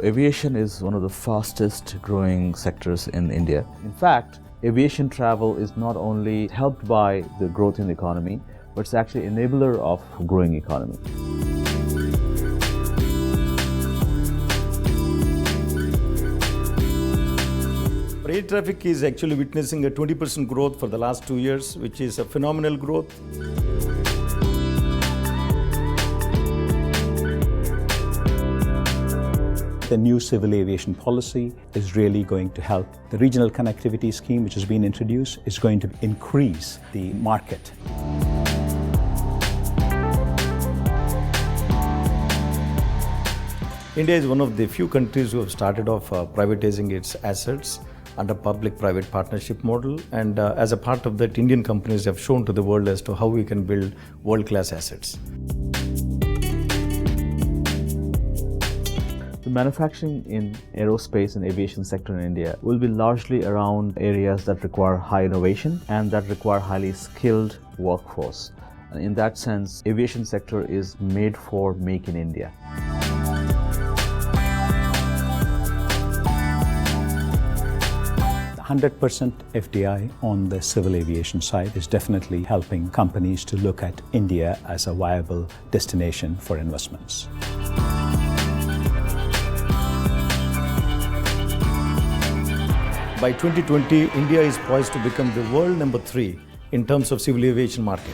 Aviation is one of the fastest growing sectors in India. In fact, aviation travel is not only helped by the growth in the economy, but it's actually an enabler of growing economy. Air traffic is actually witnessing a 20% growth for the last 2 years, which is a phenomenal growth. The new civil aviation policy is really going to help. The regional connectivity scheme, which has been introduced, is going to increase the market. India is one of the few countries who have started off privatizing its assets under public-private partnership model, and as a part of that, Indian companies have shown to the world as to how we can build world-class assets. The manufacturing in aerospace and aviation sector in India will be largely around areas that require high innovation and that require highly skilled workforce. And in that sense, aviation sector is made for Make in India. 100% FDI on the civil aviation side is definitely helping companies to look at India as a viable destination for investments. By 2020, India is poised to become the world number 3 in terms of civil aviation market.